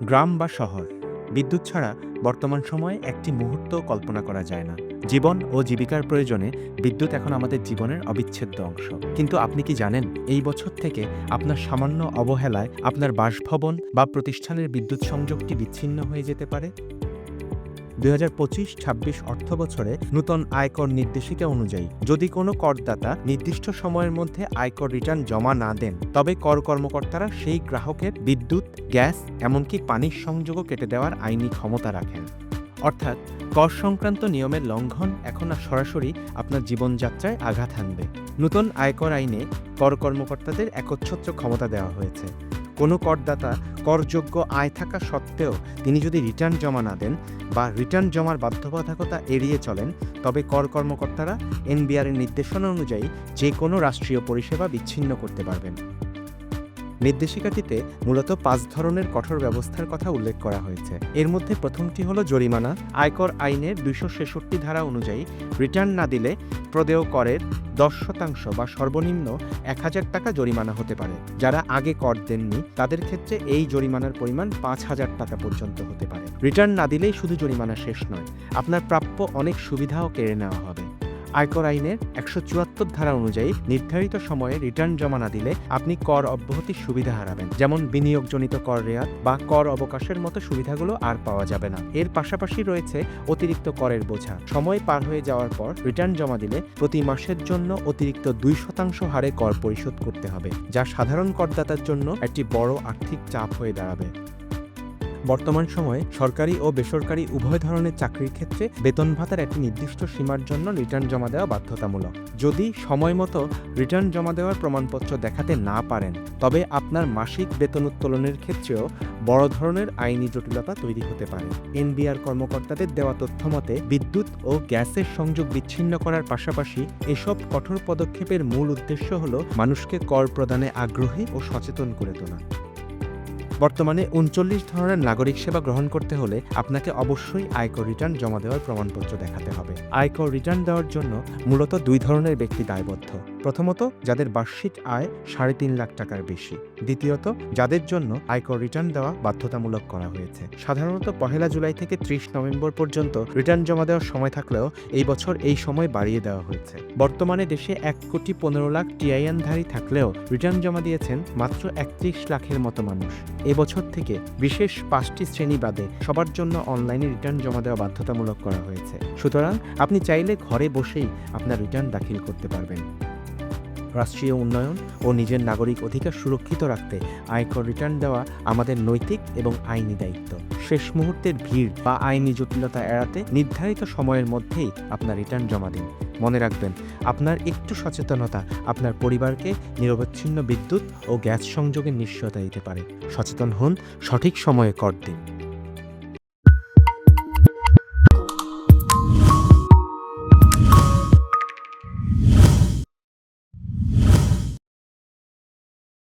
গ্রাম বা শহর, বিদ্যুৎ ছাড়া বর্তমান সময়ে একটি মুহূর্ত কল্পনা করা যায় না। জীবন ও জীবিকার প্রয়োজনে বিদ্যুৎ এখন আমাদের জীবনের অবিচ্ছেদ্য অংশ। কিন্তু আপনি কি জানেন, এই বছর থেকে আপনার সামান্য অবহেলায় আপনার বাসভবন বা প্রতিষ্ঠানের বিদ্যুৎ সংযোগটি বিচ্ছিন্ন হয়ে যেতে পারে? 2025-26 অর্থবছরে নূতন আয়কর নির্দেশিকা অনুযায়ী যদি কোনো করদাতা নির্দিষ্ট সময়ের মধ্যে আয়কর রিটার্ন জমা না দেন, তবে কর কর্মকর্তারা সেই গ্রাহকের বিদ্যুৎ, গ্যাস, এমনকি পানির সংযোগও কেটে দেওয়ার আইনি ক্ষমতা রাখেন। অর্থাৎ কর সংক্রান্ত নিয়মের লঙ্ঘন এখন আর সরাসরি আপনার জীবনযাত্রায় আঘাত হানবে। নূতন আয়কর আইনে কর কর্মকর্তাদের একচ্ছত্র ক্ষমতা দেওয়া হয়েছে। কোনো করদাতা করযোগ্য আয় থাকা সত্ত্বেও তিনি যদি রিটার্ন জমা না দেন বা রিটার্ন জমার বাধ্যবাধকতা এড়িয়ে চলেন, তবে কর কর্মকর্তারা এনবিআরের নির্দেশনা অনুযায়ী যে কোনো রাষ্ট্রীয় পরিষেবা বিচ্ছিন্ন করতে পারবেন। নির্দেশিকাটিতে মূলত 5 ধরনের কঠোর ব্যবস্থার কথা উল্লেখ করা হয়েছে। এর মধ্যে প্রথমটি হলো জরিমানা। আয়কর আইনের 266 ধারা অনুযায়ী রিটার্ন না দিলে প্রদেয় করের 10% বা সর্বনিম্ন 1000 টাকা জরিমানা হতে পারে। যারা আগে কর দেননি তাদের ক্ষেত্রে এই জরিমানার পরিমাণ 5000 টাকা পর্যন্ত হতে পারে। রিটার্ন না দিলেই শুধু জরিমানা শেষ নয়, আপনার প্রাপ্য অনেক সুবিধাও কেড়ে নেওয়া হবে। আয়কর আইনের 174 ধারা অনুযায়ী নির্ধারিত সময়ে রিটার্ন জমা না দিলে আপনি কর অব্যাহতির সুবিধা হারাবেন, যেমন বিনিয়োগজনিত কর রেয়াত বা কর অবকাশের মতো সুবিধাগুলো আর পাওয়া যাবে না। এর পাশাপাশি রয়েছে অতিরিক্ত করের বোঝা। সময় পার হয়ে যাওয়ার পর রিটার্ন জমা দিলে প্রতি মাসের জন্য অতিরিক্ত 2% হারে কর পরিশোধ করতে হবে, যা সাধারণ করদাতার জন্য একটি বড় আর্থিক চাপ হয়ে দাঁড়াবে। বর্তমান সময়ে সরকারি ও বেসরকারি উভয় ধরনের চাকরির ক্ষেত্রে বেতন ভাতার একটি নির্দিষ্ট সীমার জন্য রিটার্ন জমা দেওয়া বাধ্যতামূলক। যদি সময় মতো রিটার্ন জমা দেওয়ার প্রমাণপত্র দেখাতে না পারেন, তবে আপনার মাসিক বেতন উত্তোলনের ক্ষেত্রেও বড় ধরনের আইনি জটিলতা তৈরি হতে পারে। এনবিআর কর্মকর্তাদের দেওয়া তথ্য মতে বিদ্যুৎ ও গ্যাসের সংযোগ বিচ্ছিন্ন করার পাশাপাশি এসব কঠোর পদক্ষেপের মূল উদ্দেশ্য হল মানুষকে কর প্রদানে আগ্রহী ও সচেতন করে তোলা। বর্তমানে 39 ধরনের নাগরিক সেবা গ্রহণ করতে হলে আপনাকে অবশ্যই আয়কর রিটার্ন জমা দেওয়ার প্রমাণপত্র দেখাতে হবে। আয়কর রিটার্ন দেওয়ার জন্য মূলত 2 ধরনের ব্যক্তি দায়বদ্ধ। প্রথমত, যাদের বার্ষিক আয় 3.5 লাখ টাকার বেশি। দ্বিতীয়ত, যাদের জন্য আয়কর রিটার্ন দেওয়া বাধ্যতামূলক করা হয়েছে। সাধারণত 1 জুলাই থেকে 30 নভেম্বর পর্যন্ত রিটার্ন জমা দেওয়ার সময় থাকলেও এই বছর এই সময় বাড়িয়ে দেওয়া হয়েছে। বর্তমানে দেশে 1,15,00,000 টিআইএনধারী থাকলেও রিটার্ন জমা দিয়েছেন মাত্র 31 লাখের মতো মানুষ। এবছর থেকে বিশেষ 5টি শ্রেণী বাদে সবার জন্য অনলাইনে রিটার্ন জমা দেওয়া বাধ্যতামূলক করা হয়েছে। সুতরাং আপনি চাইলে ঘরে বসেই আপনার রিটার্ন দাখিল করতে পারবেন। রাষ্ট্রীয় উন্নয়ন ও নিজের নাগরিক অধিকার সুরক্ষিত রাখতে আয়কর রিটার্ন দেওয়া আমাদের নৈতিক এবং আইনি দায়িত্ব। শেষ মুহূর্তের ভিড় বা আইনি জটিলতা এড়াতে নির্ধারিত সময়ের মধ্যেই আপনার রিটার্ন জমা দিন। মনে রাখবেন, আপনার একটু সচেতনতা আপনার পরিবারকে নিরবচ্ছিন্ন বিদ্যুৎ ও গ্যাস সংযোগের নিশ্চয়তা দিতে পারে। সচেতন হন, সঠিক সময়ে কর দিন।